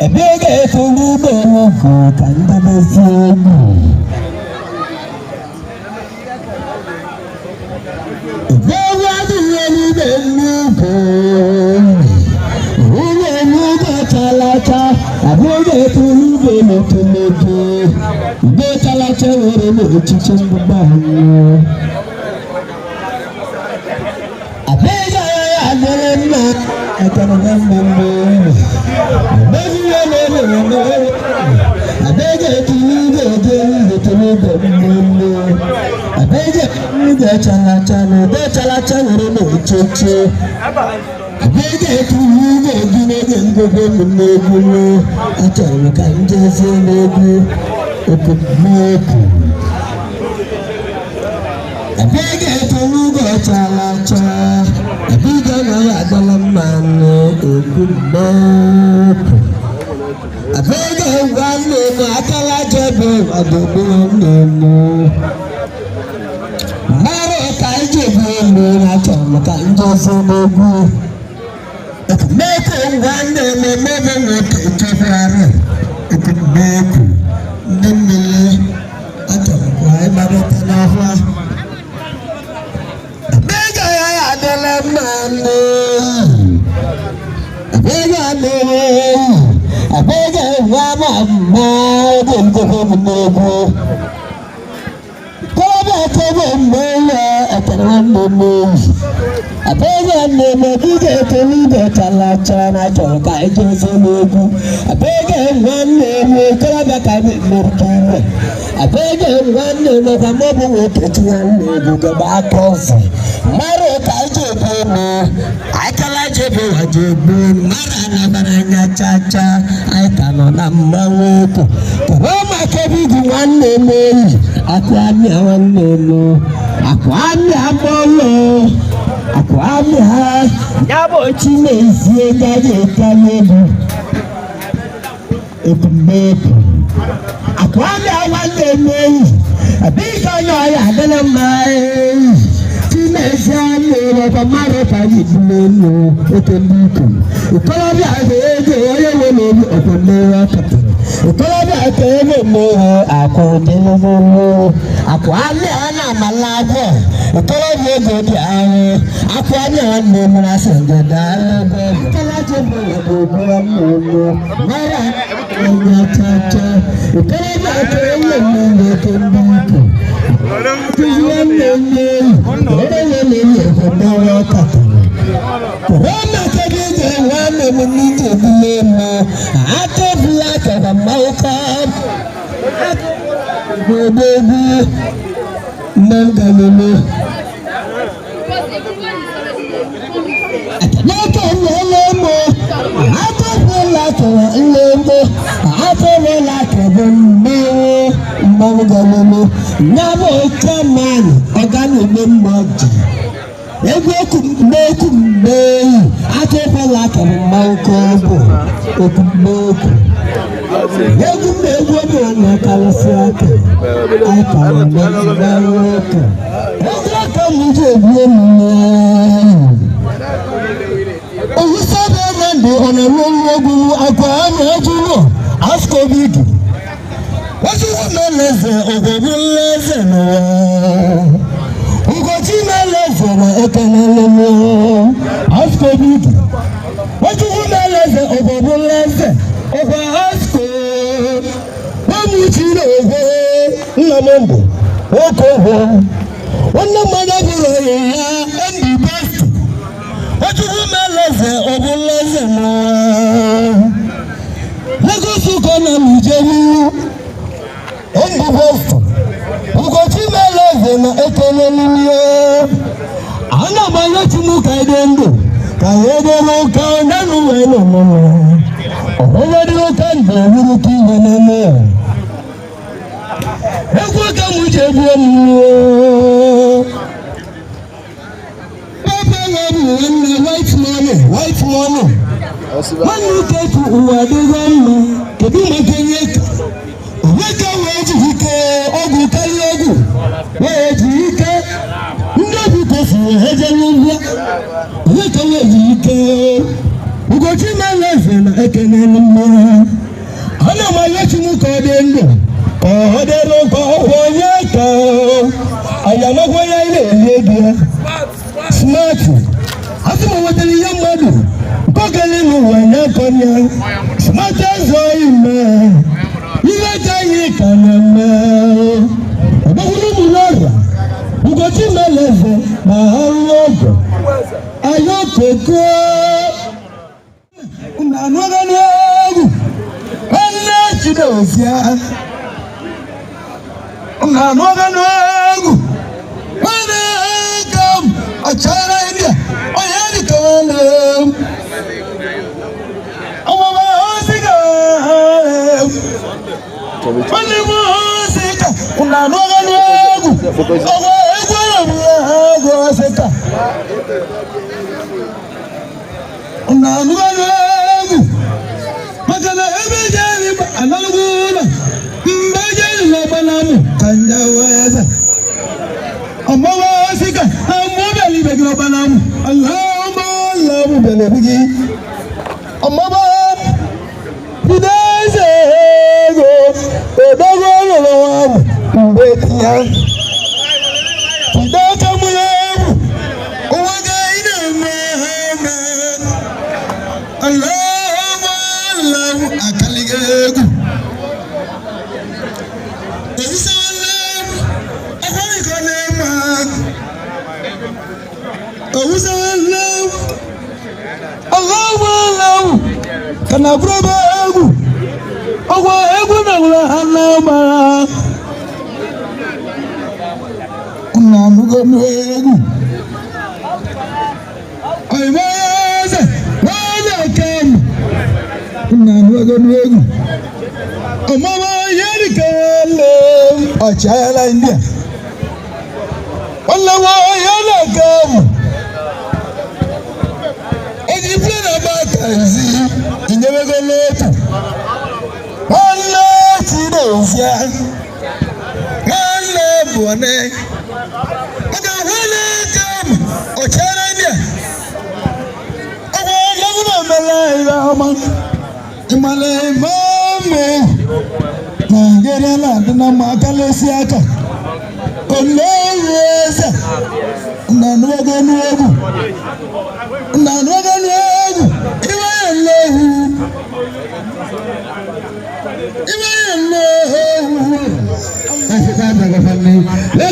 ebege tulu benu ko kanda besimu ebege tulu benu ko ubenu bachalata ebege tulu benu tulubu bachalata weremu chichembu banyo abega ya adelema akanamambo abega wanne ma akala jebo adobo nemo maro kai jebo mo na chama kan joso bogu meko wanne me mebe no tofare meko nimile ato kwai barata na hwa abega ya adala mane abega no abega wama dem ko mnego ko mela ataramo abega ne medige telibe talacha na choka ejeso nego abega wanne me kala ka merkere abega wanne me kamobu wotu wanne buga ba kosi maro ka jebe me akala jebe wajebe mara na baranya chacha aikano na mawoko roma kebigu wanne me akwami wanne no akwami abolo akwami ha nyabo chinezie jaje kanebu ekumbepu akwami wanne me abika no ya dana mai Mezane wa maro pani buleno otembiku ukolabi ageje oyewele okolewa kato ukolabi akene mo akodelemo akwani ana malago ukolabi egodi awo akwani ana mura sengeda ukolaje mo obomo mara enya chacha ukolabi akene mo otembiku Roma kabije wane munije bilemo ate blaka ba mauka baby nangalele Naka lelemo ate blaka lelemo ate blaka bembe nangalele nabo chaman oganu bembaji Kumbe, ate like a mauko, okumbe. Kumbe, woman, Kalasaka. I can't work. I come to woman. Oh, you said that on a room, I can't ask COVID. What you want to listen, or the lesson? Ugotima lezena ekenelemo askobidi watu leze obobo leze oba asko wamuchiro obo nnamondo okoho wonna madaburo ya endi best watu leze obo leze no legosu kona mujemu endi best Ugotima lezena ekenelemo ana bayati mukaidendo kayedelo kananu weno mama obadilo kande wirukinga nene ekwa kamujebu mu papa wabu wanna white money wanu ketu uwadegama keduma kenyeka weka weji hike ogu kali ogu weji hike ndobi kofu hejelubwa weka weji hike Ugotima lezena ekenelemo Kenya, Matazoime, Ilatanyi Kaname, Abagulu Mulora, Ugoti Meleze, Mahalogo, Ayokoko, Unanwaganu, Anachidosia, Unanwaganu, Wanagam, Achara India, Oyanikanam. Kana braba egu, ogo egu na wula hanama. Kuna nugo nugu, aywaze wana kam. Kuna nugo nugu, amama yeri kale, achala India. Wala wa yana kam. Egi plena batazi. Never go late. One love today, yeah. One love, one day. I got one come. Oh, China, I want love in my life, Mommy. Get a lot in my Calesiata. Oh, no, yes. None of them, none of them. Let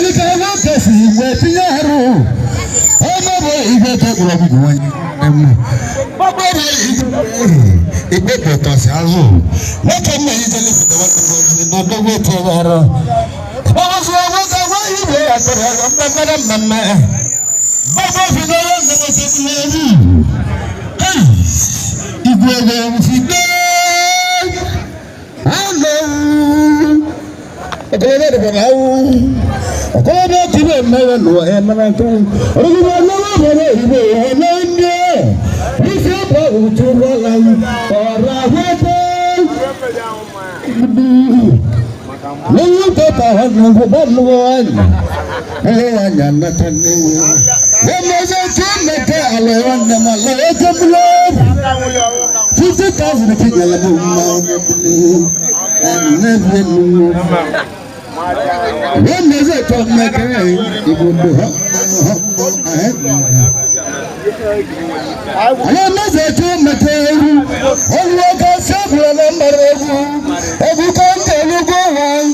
when is it on my game? When is it on my game? When you got several numbers, and you can't tell you go on.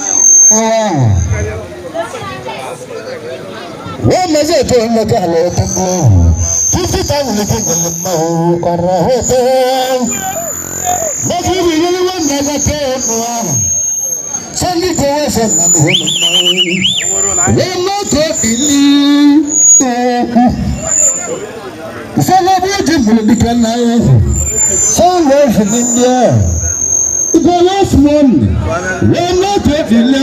When is it on the gallow to go? 50,000 people or a hotel. But you really want never tell. Sunday goes and we're not talking. Celebrating now. Somewhere in India. The last one. We're not talking.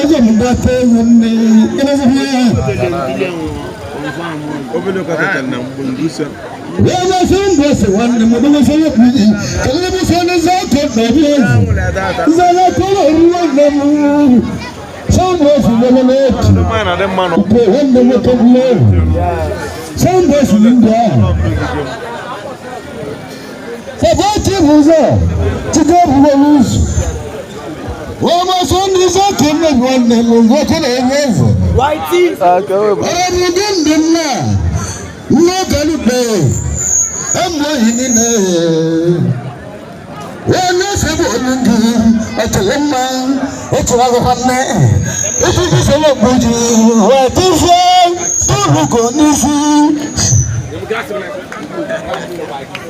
Wana sabu nungi atalama etwago hamne etuji solo buji watufa turuko nisi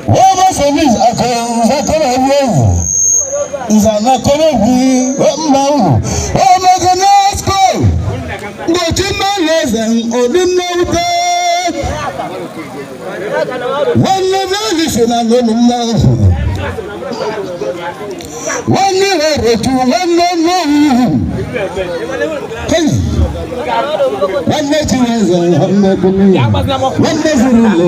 Wama sabiz akon zakona wevu Zana kona wi wamau Wama ganasko Ngochima lezen odinauta Wana vali shena nonumna One year to 1 month. Hey, 1 year to 1 month. 1 year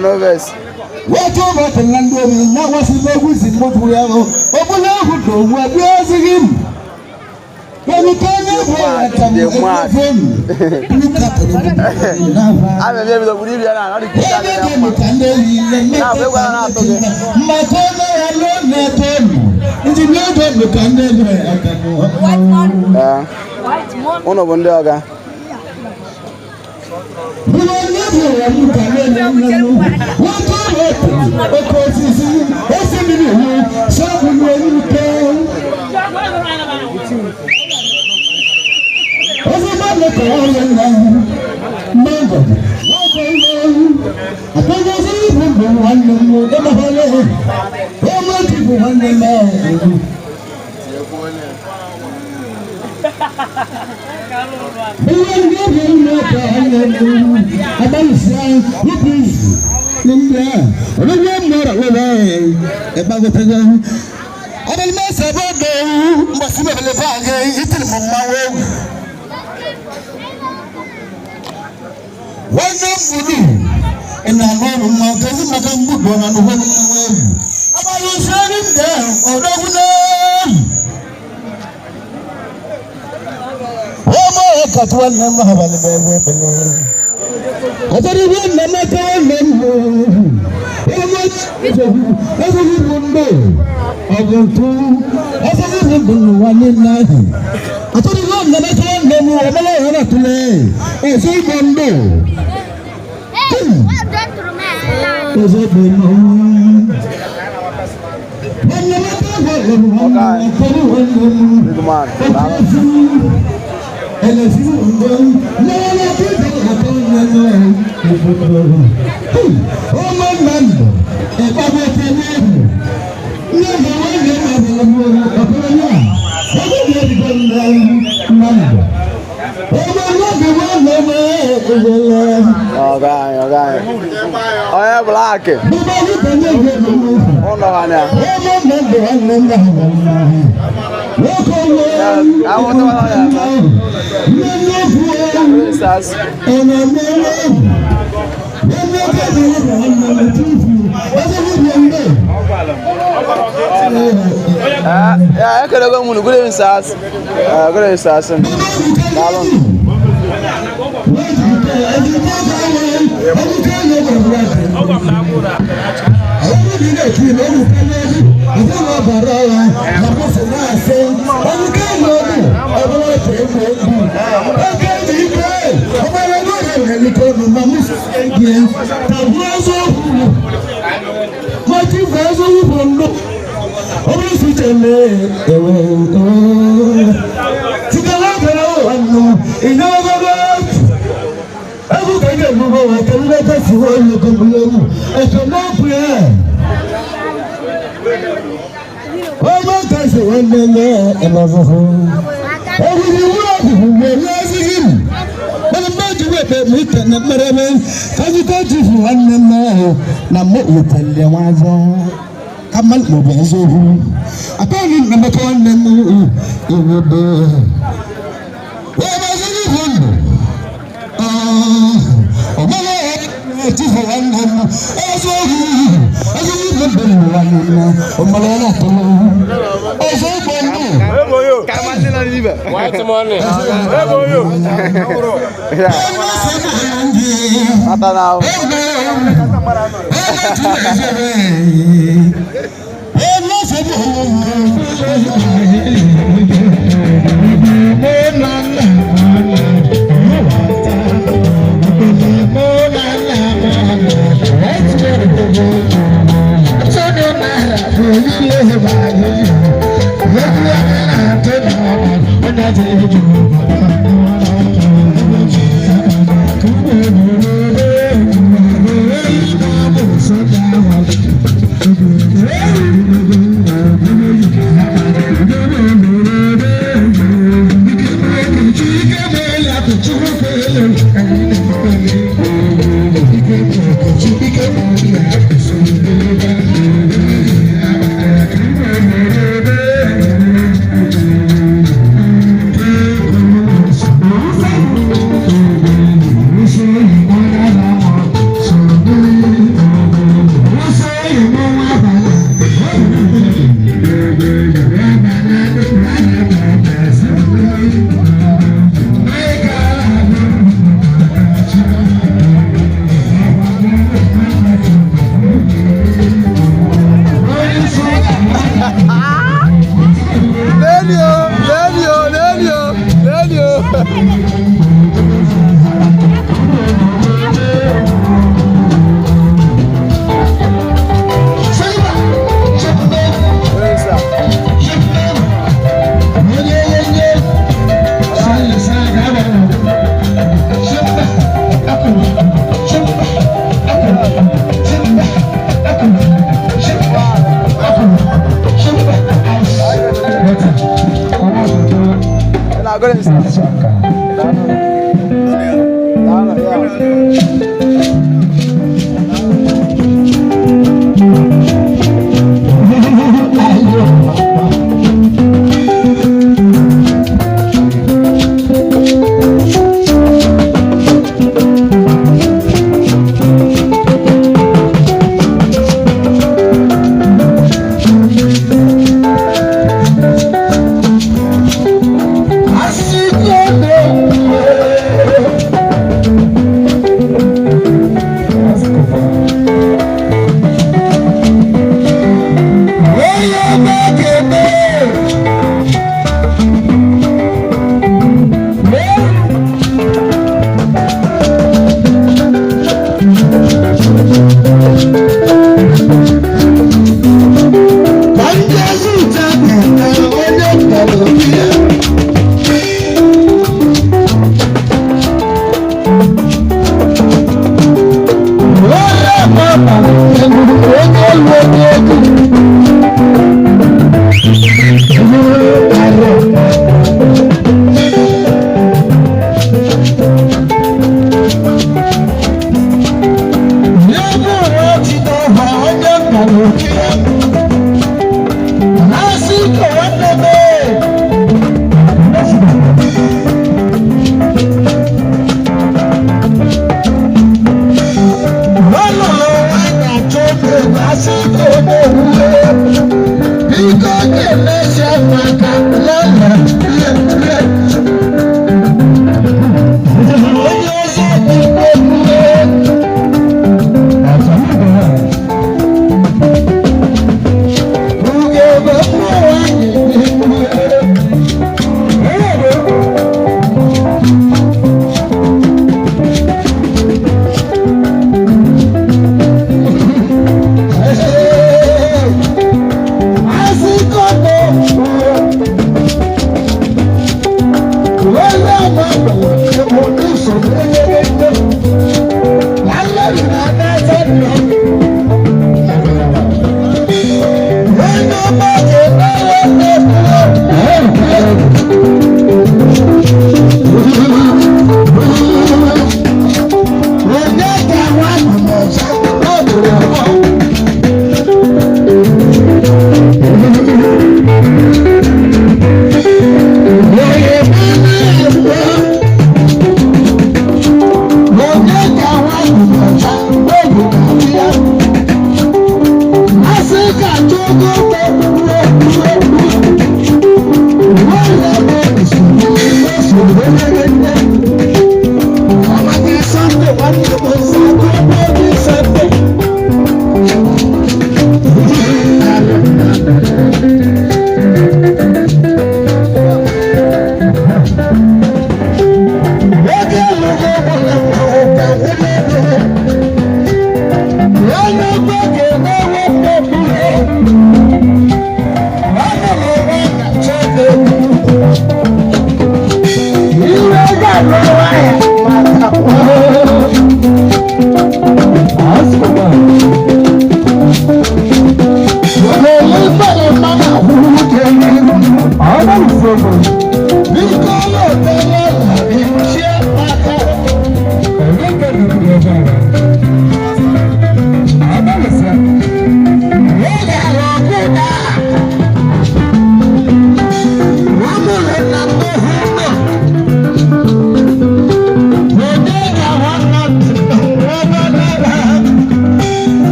no verse. What over the land of now was in the woods in Montreal? Open up what we are him. When you can never look up I'm a member of Bolivia. My father alone met him. It's a new dog you can never. One of them. We will never look at I could have gone to good inside. Good inside. Kamal Mobezohu. I told him number one name. Where was it?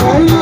Thank you.